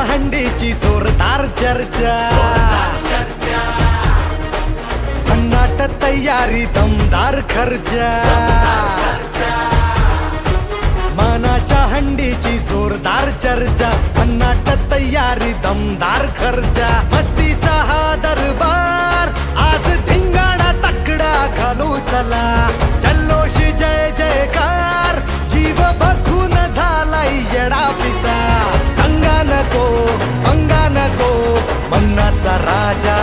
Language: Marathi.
हंडीची जोरदार चर्चा, भन्नाट तयारी दमदार खर्चा, मानाच्या हंडीची जोरदार चर्चा, भन्नाट तयारी दमदार खर्चा, मस्तीचा हा दरबार आज धिंगाणा तकडा घालू चला, जल्लोष जय जयकार जीव बघून झालाय येडा पिसा, अंगा नको मन्नाचा राजा